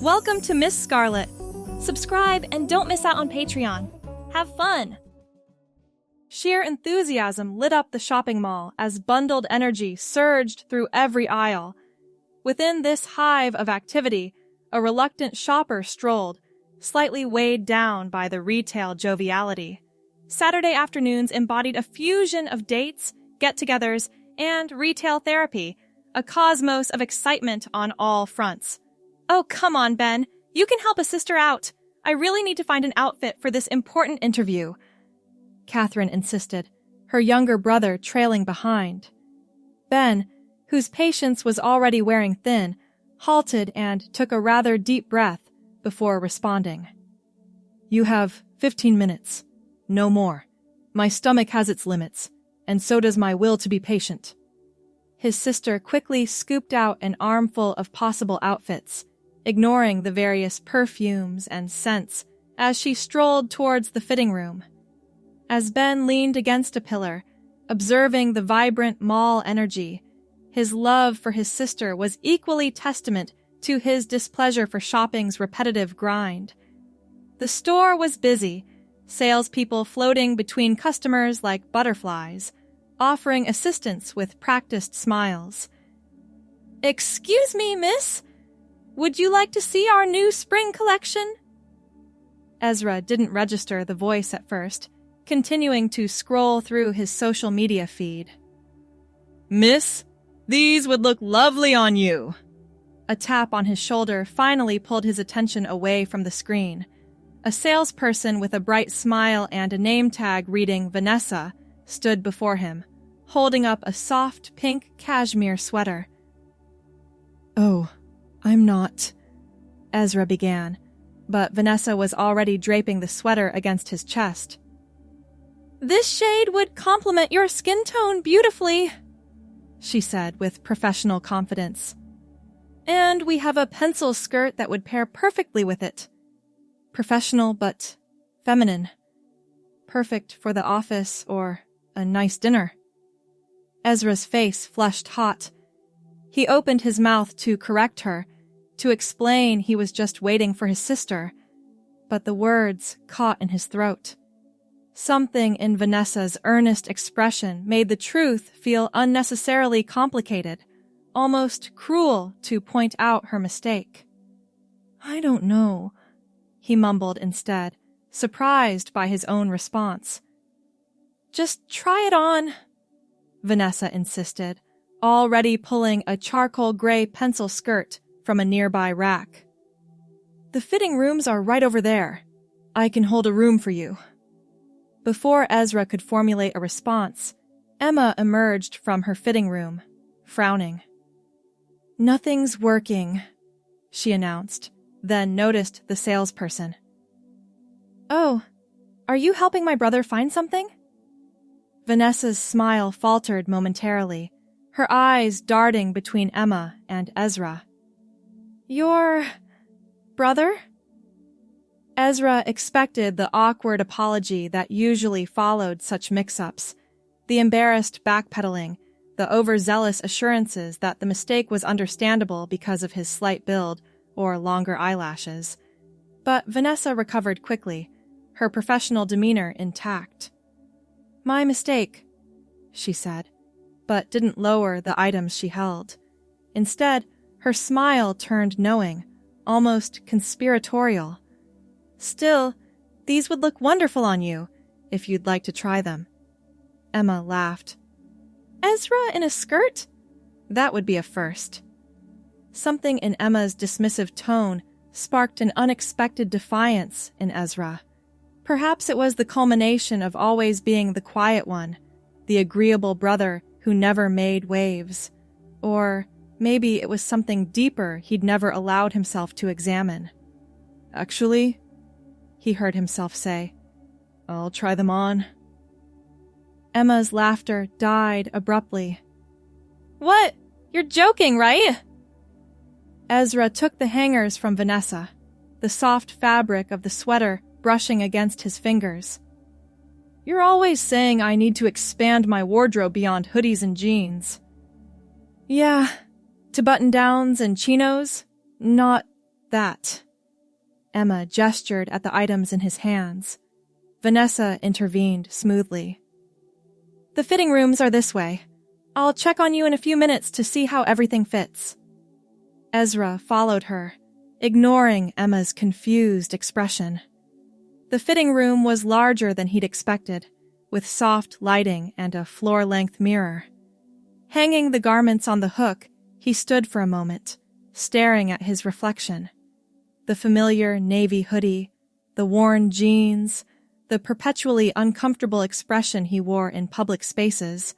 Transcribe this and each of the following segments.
Welcome to Miss Scarlett. Subscribe and don't miss out on Patreon. Have fun! Sheer enthusiasm lit up the shopping mall as bundled energy surged through every aisle. Within this hive of activity, a reluctant shopper strolled, slightly weighed down by the retail joviality. Saturday afternoons embodied a fusion of dates, get-togethers, and retail therapy, a cosmos of excitement on all fronts. Oh, come on, Ben. You can help a sister out. I really need to find an outfit for this important interview. Catherine insisted, her younger brother trailing behind. Ben, whose patience was already wearing thin, halted and took a rather deep breath before responding. You have 15 minutes. No more. My stomach has its limits, and so does my will to be patient. His sister quickly scooped out an armful of possible outfits, ignoring the various perfumes and scents as she strolled towards the fitting room. As Ben leaned against a pillar, observing the vibrant mall energy, his love for his sister was equally testament to his displeasure for shopping's repetitive grind. The store was busy, salespeople floating between customers like butterflies, offering assistance with practiced smiles. "Excuse me, miss? Would you like to see our new spring collection?" Ezra didn't register the voice at first, continuing to scroll through his social media feed. "Miss, these would look lovely on you." A tap on his shoulder finally pulled his attention away from the screen. A salesperson with a bright smile and a name tag reading Vanessa stood before him, holding up a soft pink cashmere sweater. "Oh, I'm not," Ezra began, but Vanessa was already draping the sweater against his chest. "This shade would complement your skin tone beautifully," she said with professional confidence. "And we have a pencil skirt that would pair perfectly with it. Professional but feminine. Perfect for the office or a nice dinner." Ezra's face flushed hot. He opened his mouth to correct her, to explain he was just waiting for his sister, but the words caught in his throat. Something in Vanessa's earnest expression made the truth feel unnecessarily complicated, almost cruel to point out her mistake. "I don't know," he mumbled instead, surprised by his own response. "Just try it on," Vanessa insisted, already pulling a charcoal gray pencil skirt from a nearby rack. "The fitting rooms are right over there. I can hold a room for you." Before Ezra could formulate a response, Emma emerged from her fitting room, frowning. "Nothing's working," she announced, then noticed the salesperson. "Oh, are you helping my brother find something?" Vanessa's smile faltered momentarily, her eyes darting between Emma and Ezra. "Your brother?" Ezra expected the awkward apology that usually followed such mix-ups, the embarrassed backpedaling, the overzealous assurances that the mistake was understandable because of his slight build or longer eyelashes. But Vanessa recovered quickly, her professional demeanor intact. "My mistake," she said, but didn't lower the items she held. Instead, her smile turned knowing, almost conspiratorial. "Still, these would look wonderful on you, if you'd like to try them." Emma laughed. "Ezra in a skirt? That would be a first." Something in Emma's dismissive tone sparked an unexpected defiance in Ezra. Perhaps it was the culmination of always being the quiet one, the agreeable brother who never made waves. Or maybe it was something deeper he'd never allowed himself to examine. "Actually," he heard himself say, "I'll try them on." Emma's laughter died abruptly. "What? You're joking, right?" Ezra took the hangers from Vanessa, the soft fabric of the sweater brushing against his fingers. "You're always saying I need to expand my wardrobe beyond hoodies and jeans." "Yeah, to button-downs and chinos, not That. Emma gestured at the items in his hands. Vanessa intervened smoothly. The fitting rooms are this way. I'll check on you in a few minutes to see how everything fits. Ezra followed her, ignoring Emma's confused expression. The fitting room was larger than he'd expected, with soft lighting and a floor-length mirror. Hanging the garments on the hook, he stood for a moment, staring at his reflection. The familiar navy hoodie, the worn jeans, the perpetually uncomfortable expression he wore in public spaces.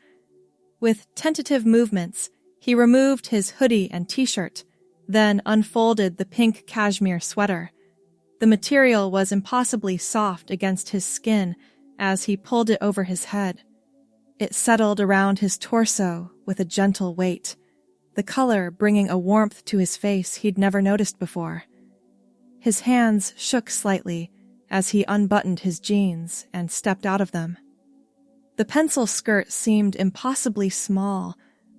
With tentative movements, he removed his hoodie and t-shirt, then unfolded the pink cashmere sweater. The material was impossibly soft against his skin as he pulled it over his head. It settled around his torso with a gentle weight, the color bringing a warmth to his face he'd never noticed before. His hands shook slightly as he unbuttoned his jeans and stepped out of them. The pencil skirt seemed impossibly small,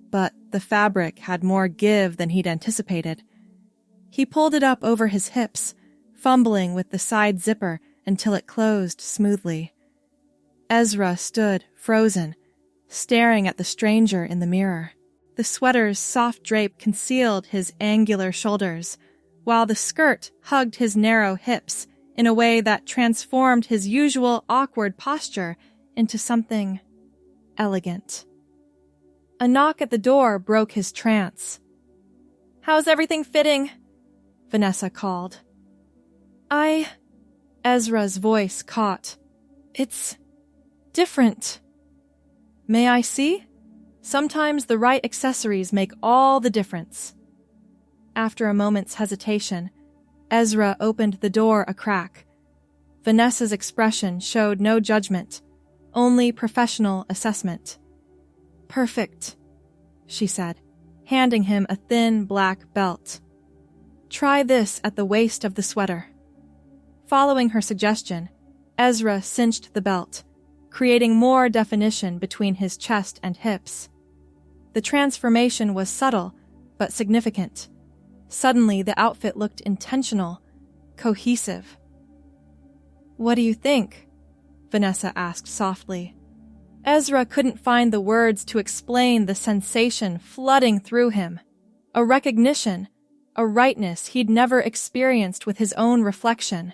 but the fabric had more give than he'd anticipated. He pulled it up over his hips, fumbling with the side zipper until it closed smoothly. Ezra stood, frozen, staring at the stranger in the mirror. The sweater's soft drape concealed his angular shoulders, while the skirt hugged his narrow hips in a way that transformed his usual awkward posture into something elegant. A knock at the door broke his trance. "How's everything fitting?" Vanessa called. Ezra's voice caught. "It's different." "May I see?" Sometimes the right accessories make all the difference. After a moment's hesitation, Ezra opened the door a crack. Vanessa's expression showed no judgment, only professional assessment. "Perfect," she said, handing him a thin black belt. "Try this at the waist of the sweater." Following her suggestion, Ezra cinched the belt, creating more definition between his chest and hips. The transformation was subtle, but significant. Suddenly, the outfit looked intentional, cohesive. "What do you think?" Vanessa asked softly. Ezra couldn't find the words to explain the sensation flooding through him. A recognition, a rightness he'd never experienced with his own reflection.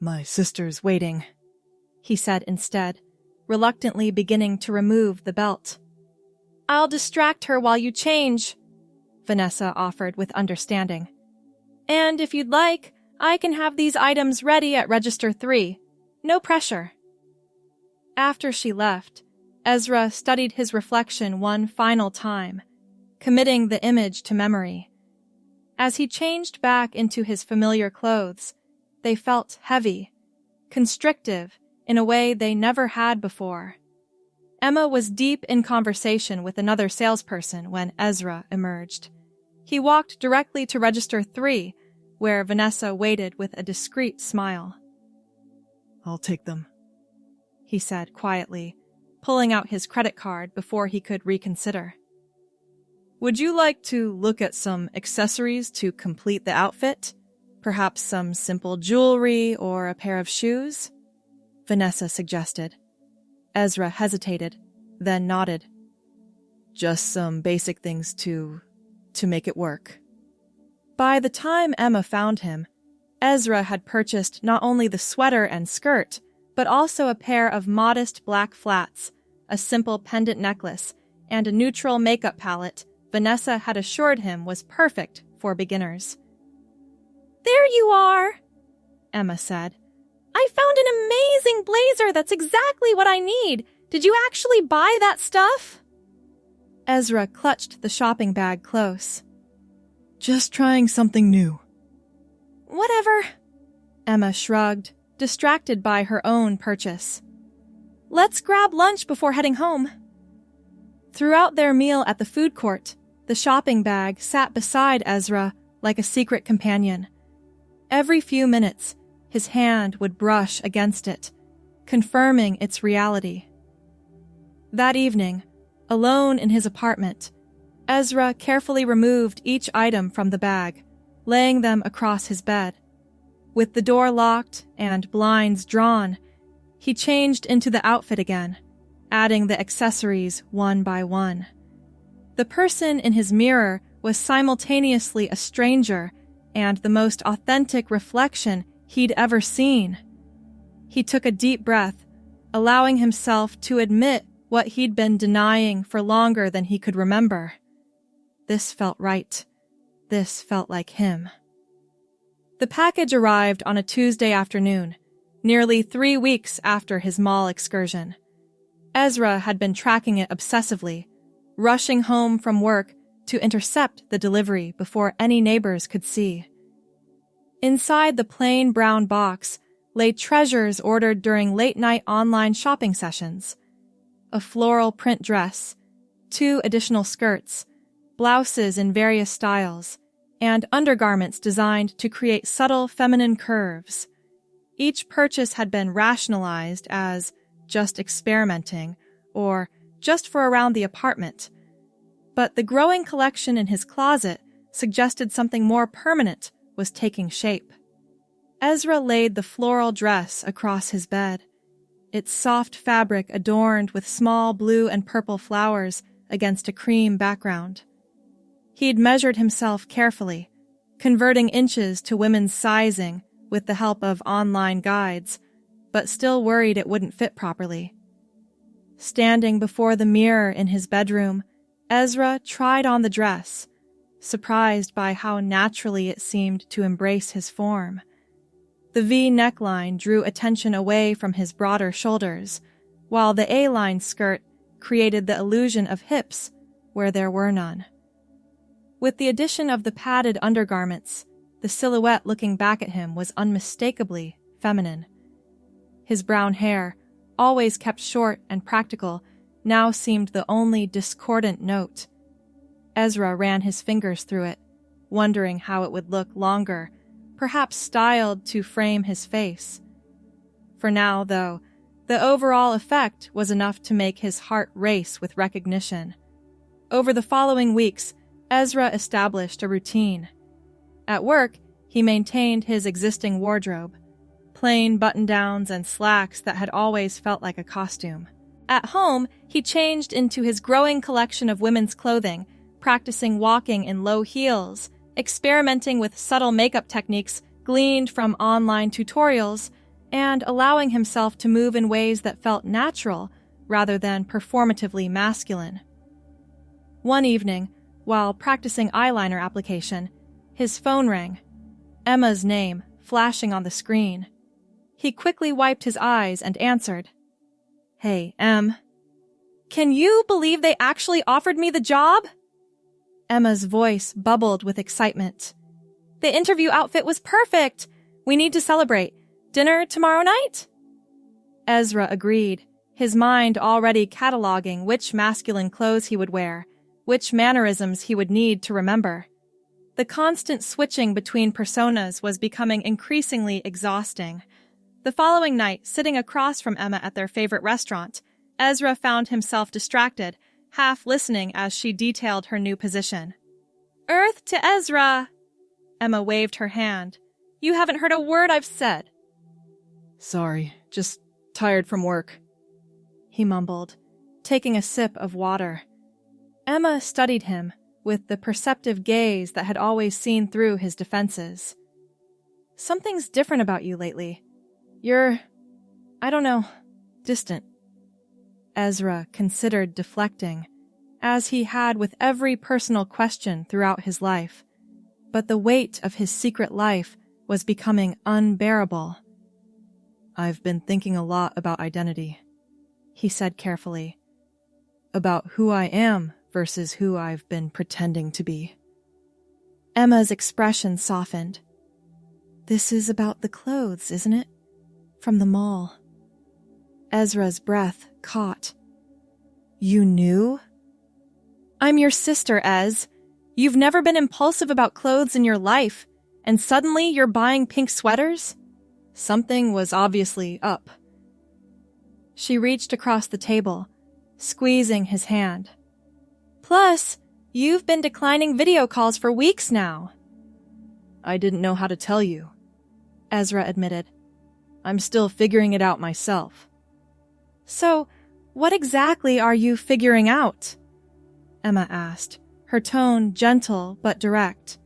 "My sister's waiting," he said instead, reluctantly beginning to remove the belt. "I'll distract her while you change," Vanessa offered with understanding. "And if you'd like, I can have these items ready at Register 3. No pressure." After she left, Ezra studied his reflection one final time, committing the image to memory. As he changed back into his familiar clothes, they felt heavy, constrictive in a way they never had before. Emma was deep in conversation with another salesperson when Ezra emerged. He walked directly to Register 3, where Vanessa waited with a discreet smile. "I'll take them," he said quietly, pulling out his credit card before he could reconsider. "Would you like to look at some accessories to complete the outfit? Perhaps some simple jewelry or a pair of shoes?" Vanessa suggested. Ezra hesitated, then nodded. "Just some basic things to make it work." By the time Emma found him, Ezra had purchased not only the sweater and skirt, but also a pair of modest black flats, a simple pendant necklace, and a neutral makeup palette Vanessa had assured him was perfect for beginners. "There you are," Emma said. "I found an amazing blazer that's exactly what I need. Did you actually buy that stuff?" Ezra clutched the shopping bag close. "Just trying something new." "Whatever," Emma shrugged, distracted by her own purchase. "Let's grab lunch before heading home." Throughout their meal at the food court, the shopping bag sat beside Ezra like a secret companion. Every few minutes, his hand would brush against it, confirming its reality. That evening, alone in his apartment, Ezra carefully removed each item from the bag, laying them across his bed. With the door locked and blinds drawn, he changed into the outfit again, adding the accessories one by one. The person in his mirror was simultaneously a stranger and the most authentic reflection he'd ever seen. He took a deep breath, allowing himself to admit what he'd been denying for longer than he could remember. This felt right. This felt like him. The package arrived on a Tuesday afternoon, nearly 3 weeks after his mall excursion. Ezra had been tracking it obsessively, rushing home from work to intercept the delivery before any neighbors could see. Inside the plain brown box lay treasures ordered during late-night online shopping sessions. A floral print dress, 2 additional skirts, blouses in various styles, and undergarments designed to create subtle feminine curves. Each purchase had been rationalized as just experimenting or just for around the apartment. But the growing collection in his closet suggested something more permanent was taking shape. Ezra laid the floral dress across his bed, its soft fabric adorned with small blue and purple flowers against a cream background. He'd measured himself carefully, converting inches to women's sizing with the help of online guides, but still worried it wouldn't fit properly. Standing before the mirror in his bedroom, Ezra tried on the dress, surprised by how naturally it seemed to embrace his form. The V neckline drew attention away from his broader shoulders, while the A-line skirt created the illusion of hips where there were none. With the addition of the padded undergarments, the silhouette looking back at him was unmistakably feminine. His brown hair, always kept short and practical, now seemed the only discordant note. Ezra ran his fingers through it, wondering how it would look longer, perhaps styled to frame his face. For now, though, the overall effect was enough to make his heart race with recognition. Over the following weeks, Ezra established a routine. At work, he maintained his existing wardrobe, plain button-downs and slacks that had always felt like a costume. At home, he changed into his growing collection of women's clothing, practicing walking in low heels, experimenting with subtle makeup techniques gleaned from online tutorials, and allowing himself to move in ways that felt natural rather than performatively masculine. One evening, while practicing eyeliner application, his phone rang, Emma's name flashing on the screen. He quickly wiped his eyes and answered, "Hey, Em." "Can you believe they actually offered me the job?" Emma's voice bubbled with excitement. "The interview outfit was perfect. We need to celebrate. Dinner tomorrow night?" Ezra agreed, his mind already cataloging which masculine clothes he would wear, which mannerisms he would need to remember. The constant switching between personas was becoming increasingly exhausting. The following night, sitting across from Emma at their favorite restaurant, Ezra found himself distracted, half listening as she detailed her new position. "Earth to Ezra!" Emma waved her hand. "You haven't heard a word I've said." "Sorry, just tired from work," he mumbled, taking a sip of water. Emma studied him with the perceptive gaze that had always seen through his defenses. "Something's different about you lately. You're, I don't know, distant." Ezra considered deflecting, as he had with every personal question throughout his life, but the weight of his secret life was becoming unbearable. "I've been thinking a lot about identity," he said carefully. "About who I am versus who I've been pretending to be." Emma's expression softened. "This is about the clothes, isn't it? From the mall." Ezra's breath caught. "You knew?" "I'm your sister, Ez. You've never been impulsive about clothes in your life, and suddenly you're buying pink sweaters?" Something was obviously up. She reached across the table, squeezing his hand. "Plus, you've been declining video calls for weeks now." I didn't know how to tell you, Ezra admitted. I'm still figuring it out myself. So, what exactly are you figuring out? Emma asked, her tone gentle but direct.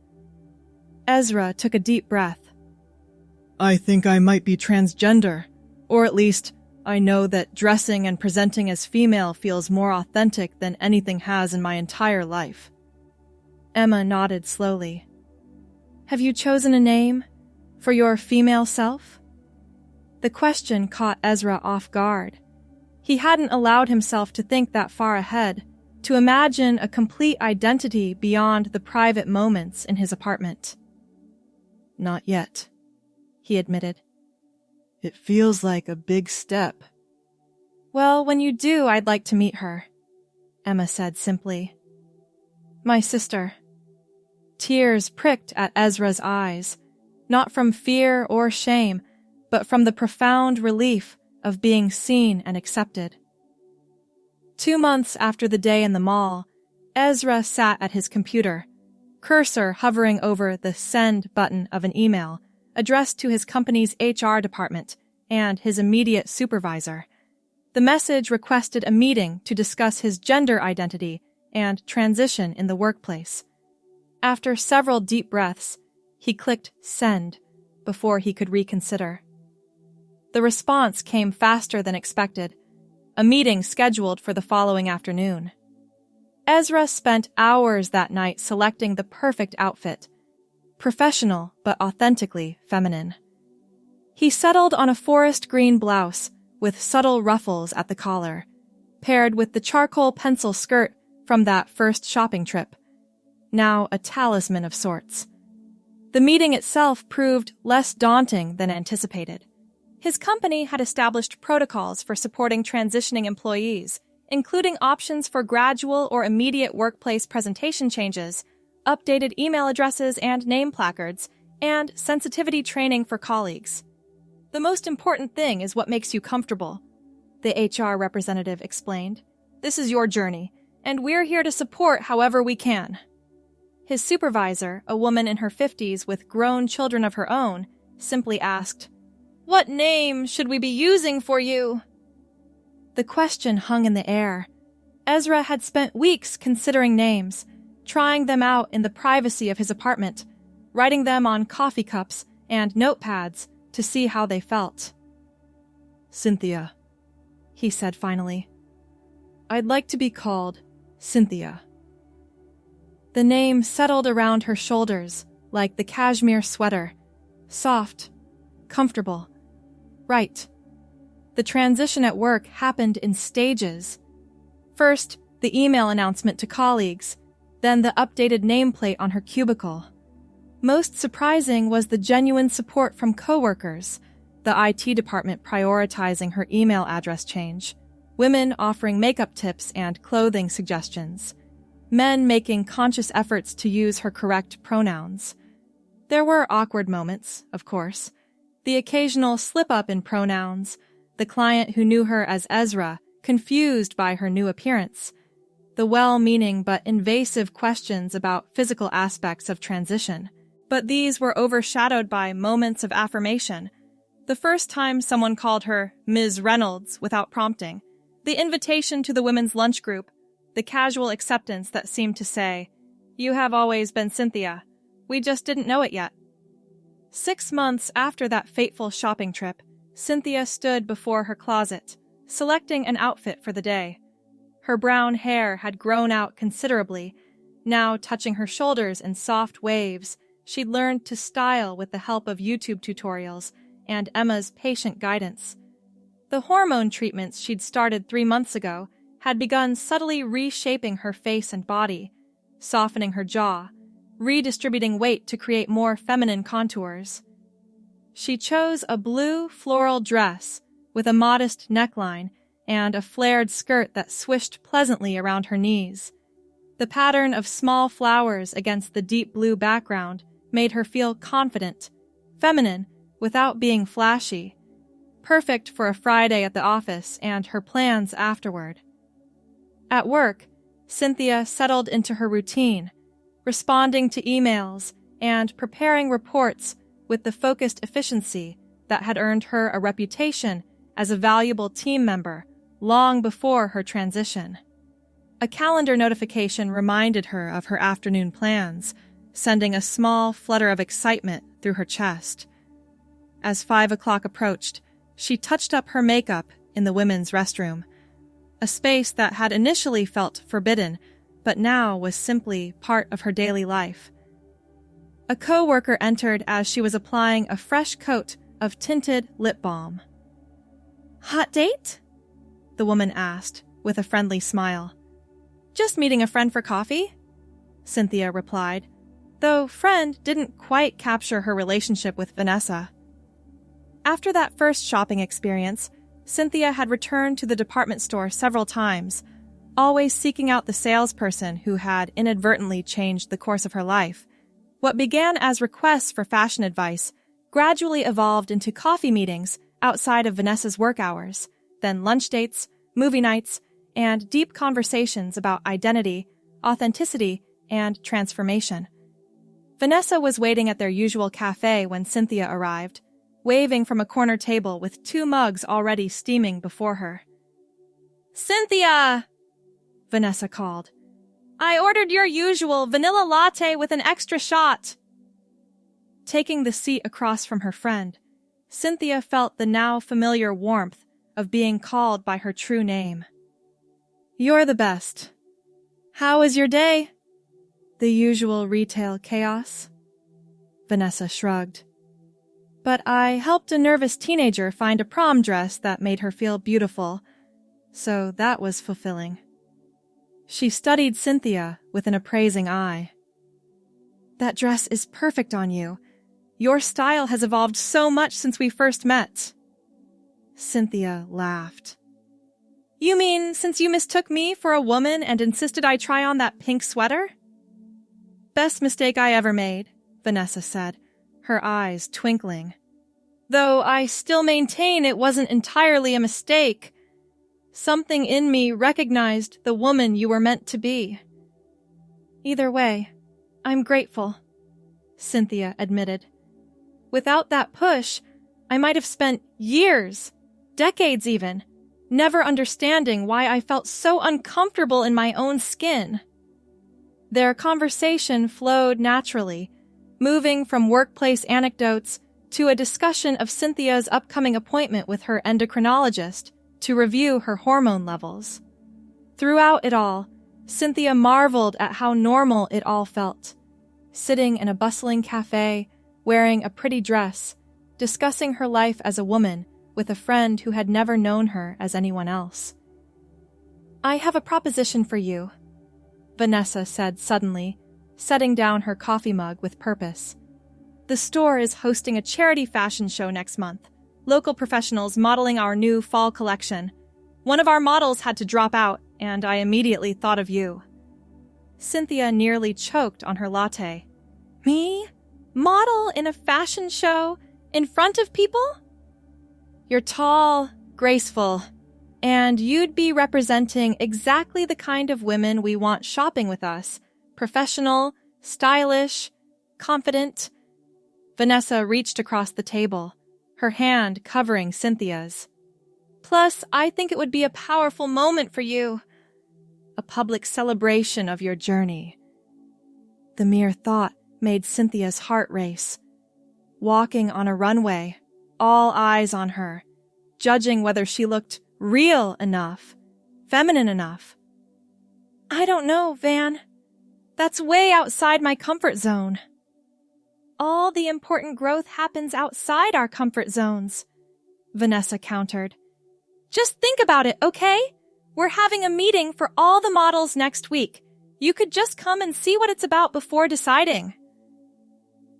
Ezra took a deep breath. I think I might be transgender, or at least I know that dressing and presenting as female feels more authentic than anything has in my entire life. Emma nodded slowly. Have you chosen a name for your female self? The question caught Ezra off guard. He hadn't allowed himself to think that far ahead, to imagine a complete identity beyond the private moments in his apartment. Not yet, he admitted. It feels like a big step. Well, when you do, I'd like to meet her, Emma said simply. My sister. Tears pricked at Ezra's eyes, not from fear or shame, but from the profound relief of being seen and accepted. 2 months after the day in the mall, Ezra sat at his computer, cursor hovering over the send button of an email addressed to his company's HR department and his immediate supervisor. The message requested a meeting to discuss his gender identity and transition in the workplace. After several deep breaths, he clicked send before he could reconsider. The response came faster than expected, a meeting scheduled for the following afternoon. Ezra spent hours that night selecting the perfect outfit, professional but authentically feminine. He settled on a forest green blouse with subtle ruffles at the collar, paired with the charcoal pencil skirt from that first shopping trip, now a talisman of sorts. The meeting itself proved less daunting than anticipated. His company had established protocols for supporting transitioning employees, including options for gradual or immediate workplace presentation changes, updated email addresses and name placards, and sensitivity training for colleagues. The most important thing is what makes you comfortable, the HR representative explained. This is your journey, and we're here to support however we can. His supervisor, a woman in her 50s with grown children of her own, simply asked, What name should we be using for you? The question hung in the air. Ezra had spent weeks considering names, trying them out in the privacy of his apartment, writing them on coffee cups and notepads to see how they felt. Cynthia, he said finally. I'd like to be called Cynthia. The name settled around her shoulders like the cashmere sweater, soft, comfortable, right. The transition at work happened in stages. First, the email announcement to colleagues, then the updated nameplate on her cubicle. Most surprising was the genuine support from coworkers, the IT department prioritizing her email address change, women offering makeup tips and clothing suggestions, men making conscious efforts to use her correct pronouns. There were awkward moments, of course, the occasional slip-up in pronouns, the client who knew her as Ezra, confused by her new appearance, the well-meaning but invasive questions about physical aspects of transition. But these were overshadowed by moments of affirmation. The first time someone called her Ms. Reynolds without prompting, the invitation to the women's lunch group, the casual acceptance that seemed to say, You have always been Cynthia. We just didn't know it yet. 6 months after that fateful shopping trip, Cynthia stood before her closet, selecting an outfit for the day. Her brown hair had grown out considerably. Now touching her shoulders in soft waves, she'd learned to style with the help of YouTube tutorials and Emma's patient guidance. The hormone treatments she'd started 3 months ago had begun subtly reshaping her face and body, softening her jaw, redistributing weight to create more feminine contours. She chose a blue floral dress with a modest neckline and a flared skirt that swished pleasantly around her knees. The pattern of small flowers against the deep blue background made her feel confident, feminine, without being flashy, perfect for a Friday at the office and her plans afterward. At work, Cynthia settled into her routine, responding to emails, and preparing reports with the focused efficiency that had earned her a reputation as a valuable team member long before her transition. A calendar notification reminded her of her afternoon plans, sending a small flutter of excitement through her chest. As 5 o'clock approached, she touched up her makeup in the women's restroom, a space that had initially felt forbidden, but now was simply part of her daily life. A co-worker entered as she was applying a fresh coat of tinted lip balm. "Hot date?" the woman asked, with a friendly smile. "Just meeting a friend for coffee," Cynthia replied, though friend didn't quite capture her relationship with Vanessa. After that first shopping experience, Cynthia had returned to the department store several times, always seeking out the salesperson who had inadvertently changed the course of her life. What began as requests for fashion advice gradually evolved into coffee meetings outside of Vanessa's work hours, then lunch dates, movie nights, and deep conversations about identity, authenticity, and transformation. Vanessa was waiting at their usual cafe when Cynthia arrived, waving from a corner table with 2 mugs already steaming before her. "Cynthia!" Vanessa called. "I ordered your usual vanilla latte with an extra shot." Taking the seat across from her friend, Cynthia felt the now familiar warmth of being called by her true name. "You're the best. How is your day?" "The usual retail chaos," Vanessa shrugged. "But I helped a nervous teenager find a prom dress that made her feel beautiful, so that was fulfilling." She studied Cynthia with an appraising eye. "That dress is perfect on you. Your style has evolved so much since we first met." Cynthia laughed. "You mean since you mistook me for a woman and insisted I try on that pink sweater?" "Best mistake I ever made," Vanessa said, her eyes twinkling. "Though I still maintain it wasn't entirely a mistake. Something in me recognized the woman you were meant to be." "Either way, I'm grateful," Cynthia admitted. "Without that push, I might have spent years, decades even, never understanding why I felt so uncomfortable in my own skin." Their conversation flowed naturally, moving from workplace anecdotes to a discussion of Cynthia's upcoming appointment with her endocrinologist to review her hormone levels. Throughout it all, Cynthia marveled at how normal it all felt. Sitting in a bustling cafe, wearing a pretty dress, discussing her life as a woman with a friend who had never known her as anyone else. "I have a proposition for you," Vanessa said suddenly, setting down her coffee mug with purpose. "The store is hosting a charity fashion show next month. Local professionals modeling our new fall collection. One of our models had to drop out, and I immediately thought of you." Cynthia nearly choked on her latte. "Me? Model in a fashion show? In front of people?" "You're tall, graceful, and you'd be representing exactly the kind of women we want shopping with us. Professional, stylish, confident." Vanessa reached across the table, her hand covering Cynthia's. "Plus, I think it would be a powerful moment for you. A public celebration of your journey." The mere thought made Cynthia's heart race. Walking on a runway, all eyes on her, judging whether she looked real enough, feminine enough. "I don't know, Van. That's way outside my comfort zone." "All the important growth happens outside our comfort zones," Vanessa countered. "Just think about it, okay? We're having a meeting for all the models next week. You could just come and see what it's about before deciding."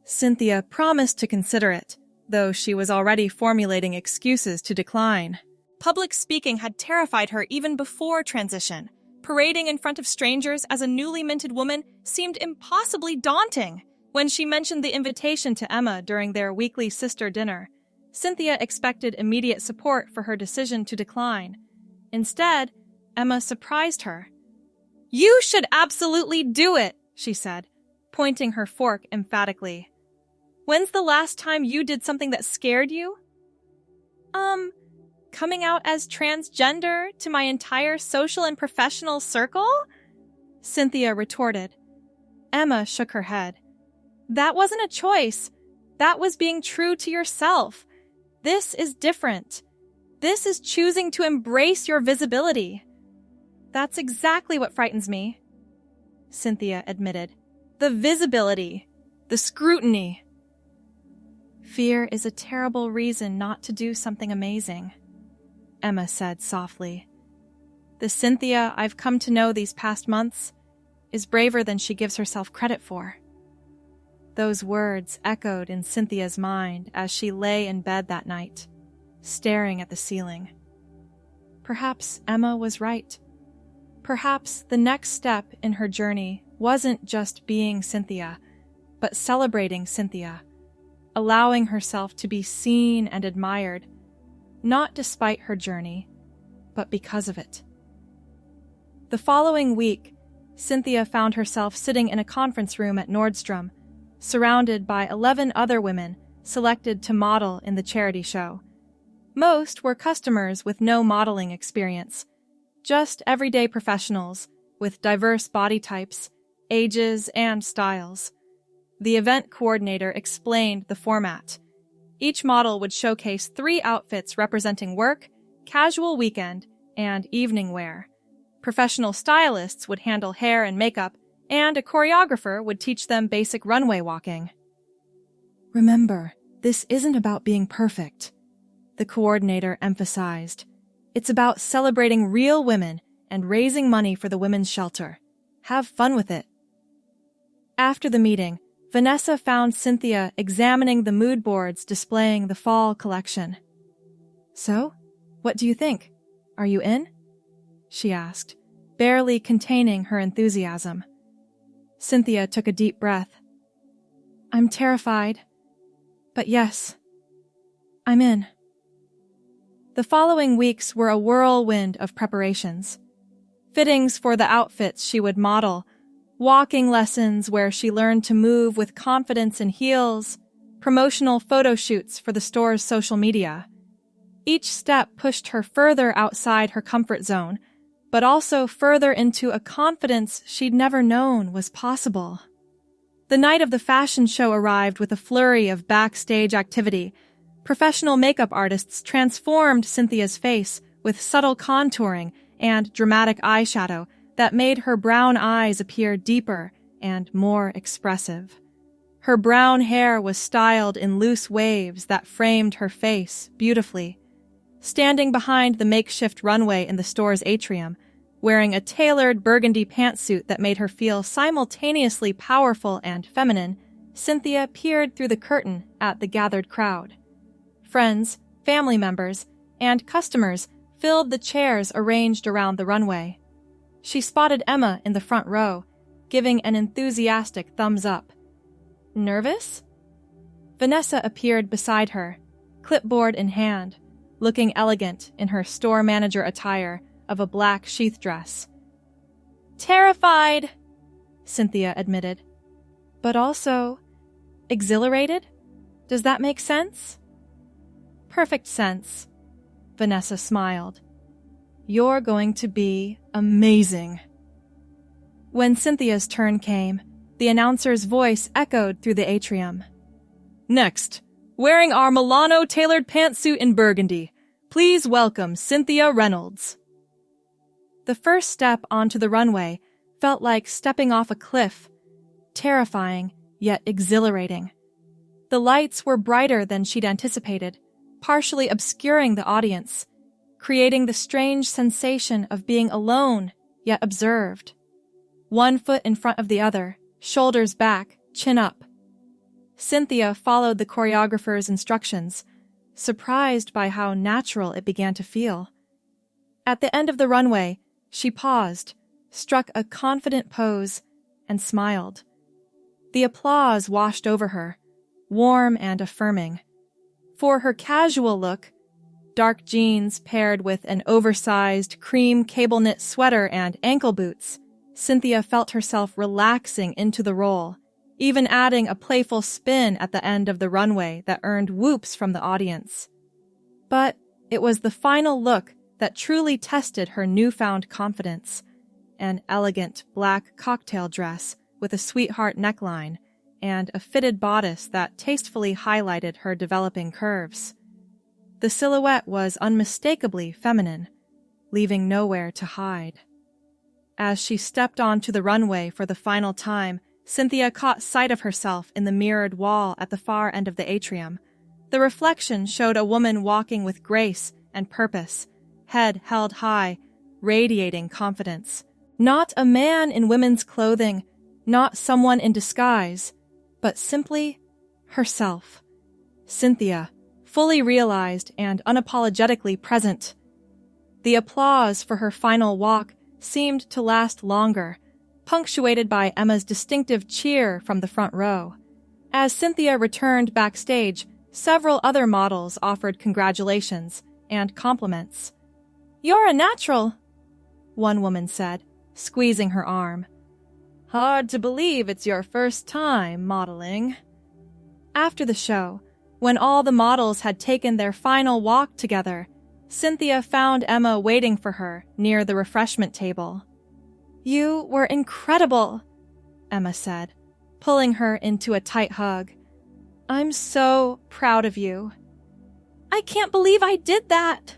Cynthia promised to consider it, though she was already formulating excuses to decline. Public speaking had terrified her even before transition. Parading in front of strangers as a newly minted woman seemed impossibly daunting. When she mentioned the invitation to Emma during their weekly sister dinner, Cynthia expected immediate support for her decision to decline. Instead, Emma surprised her. "You should absolutely do it," she said, pointing her fork emphatically. When's the last time you did something that scared you? Coming out as transgender to my entire social and professional circle? Cynthia retorted. Emma shook her head. That wasn't a choice. That was being true to yourself. This is different. This is choosing to embrace your visibility. That's exactly what frightens me, Cynthia admitted. The visibility. The scrutiny. Fear is a terrible reason not to do something amazing, Emma said softly. The Cynthia I've come to know these past months is braver than she gives herself credit for. Those words echoed in Cynthia's mind as she lay in bed that night, staring at the ceiling. Perhaps Emma was right. Perhaps the next step in her journey wasn't just being Cynthia, but celebrating Cynthia, allowing herself to be seen and admired, not despite her journey, but because of it. The following week, Cynthia found herself sitting in a conference room at Nordstrom, surrounded by 11 other women selected to model in the charity show. Most were customers with no modeling experience, just everyday professionals with diverse body types, ages, and styles. The event coordinator explained the format. Each model would showcase 3 outfits representing work, casual weekend, and evening wear. Professional stylists would handle hair and makeup, and a choreographer would teach them basic runway walking. Remember, this isn't about being perfect, the coordinator emphasized. It's about celebrating real women and raising money for the women's shelter. Have fun with it. After the meeting, Vanessa found Cynthia examining the mood boards displaying the fall collection. So, what do you think? Are you in? She asked, barely containing her enthusiasm. Cynthia took a deep breath. I'm terrified, but yes, I'm in. The following weeks were a whirlwind of preparations. Fittings for the outfits she would model, walking lessons where she learned to move with confidence in heels, promotional photo shoots for the store's social media. Each step pushed her further outside her comfort zone, but also further into a confidence she'd never known was possible. The night of the fashion show arrived with a flurry of backstage activity. Professional makeup artists transformed Cynthia's face with subtle contouring and dramatic eyeshadow that made her brown eyes appear deeper and more expressive. Her brown hair was styled in loose waves that framed her face beautifully. Standing behind the makeshift runway in the store's atrium, wearing a tailored burgundy pantsuit that made her feel simultaneously powerful and feminine, Cynthia peered through the curtain at the gathered crowd. Friends, family members, and customers filled the chairs arranged around the runway. She spotted Emma in the front row, giving an enthusiastic thumbs up. Nervous? Vanessa appeared beside her, clipboard in hand, looking elegant in her store manager attire of a black sheath dress. Terrified, Cynthia admitted. But also exhilarated? Does that make sense? Perfect sense, Vanessa smiled. You're going to be amazing. When Cynthia's turn came, the announcer's voice echoed through the atrium. Next, wearing our Milano-tailored pantsuit in burgundy, please welcome Cynthia Reynolds. The first step onto the runway felt like stepping off a cliff, terrifying yet exhilarating. The lights were brighter than she'd anticipated, partially obscuring the audience, creating the strange sensation of being alone yet observed. One foot in front of the other, shoulders back, chin up. Cynthia followed the choreographer's instructions, surprised by how natural it began to feel. At the end of the runway, she paused, struck a confident pose, and smiled. The applause washed over her, warm and affirming. For her casual look, dark jeans paired with an oversized cream cable-knit sweater and ankle boots, Cynthia felt herself relaxing into the role, even adding a playful spin at the end of the runway that earned whoops from the audience. But it was the final look that truly tested her newfound confidence. An elegant black cocktail dress with a sweetheart neckline and a fitted bodice that tastefully highlighted her developing curves. The silhouette was unmistakably feminine, leaving nowhere to hide. As she stepped onto the runway for the final time, Cynthia caught sight of herself in the mirrored wall at the far end of the atrium. The reflection showed a woman walking with grace and purpose, head held high, radiating confidence. Not a man in women's clothing, not someone in disguise, but simply herself. Cynthia, fully realized and unapologetically present. The applause for her final walk seemed to last longer, punctuated by Emma's distinctive cheer from the front row. As Cynthia returned backstage, several other models offered congratulations and compliments. "You're a natural," one woman said, squeezing her arm. "Hard to believe it's your first time modeling." After the show, when all the models had taken their final walk together, Cynthia found Emma waiting for her near the refreshment table. "You were incredible," Emma said, pulling her into a tight hug. "I'm so proud of you." "I can't believe I did that,"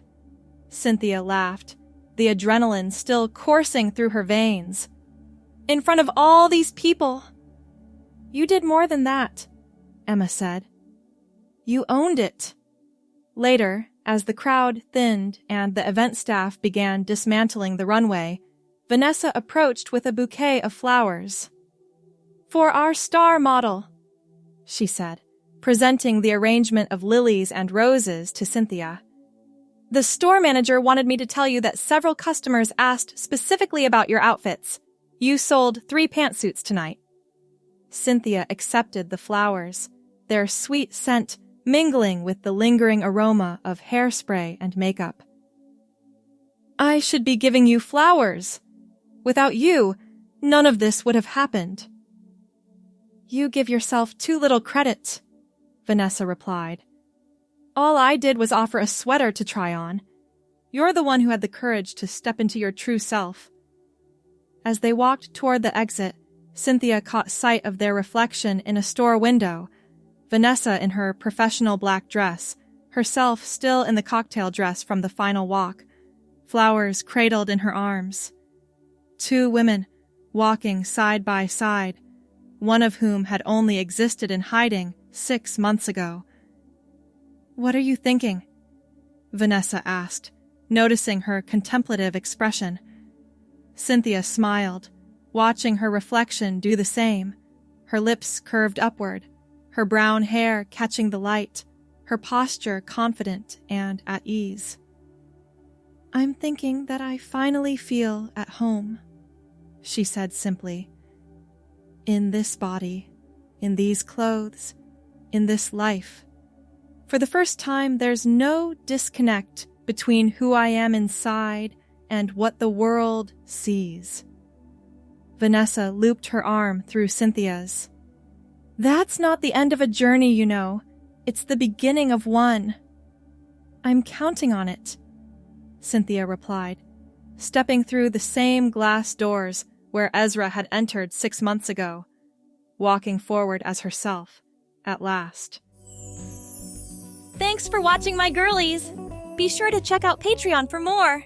Cynthia laughed, the adrenaline still coursing through her veins. "In front of all these people." "You did more than that," Emma said. "You owned it." Later, as the crowd thinned and the event staff began dismantling the runway, Vanessa approached with a bouquet of flowers. "For our star model," she said, presenting the arrangement of lilies and roses to Cynthia. "The store manager wanted me to tell you that several customers asked specifically about your outfits. You sold 3 pantsuits tonight." Cynthia accepted the flowers, their sweet scent mingling with the lingering aroma of hairspray and makeup. "I should be giving you flowers. Without you, none of this would have happened." "You give yourself too little credit," Vanessa replied. "All I did was offer a sweater to try on. You're the one who had the courage to step into your true self." As they walked toward the exit, Cynthia caught sight of their reflection in a store window, Vanessa in her professional black dress, herself still in the cocktail dress from the final walk, flowers cradled in her arms. 2 women, walking side by side, one of whom had only existed in hiding 6 months ago. "What are you thinking?" Vanessa asked, noticing her contemplative expression. Cynthia smiled, watching her reflection do the same, her lips curved upward, her brown hair catching the light, her posture confident and at ease. "I'm thinking that I finally feel at home," she said simply. "In this body, in these clothes, in this life. For the first time, there's no disconnect between who I am inside and what the world sees." Vanessa looped her arm through Cynthia's. "That's not the end of a journey, you know. It's the beginning of one." "I'm counting on it," Cynthia replied, stepping through the same glass doors where Ezra had entered 6 months ago, walking forward as herself, at last. Thanks for watching, my girlies! Be sure to check out Patreon for more!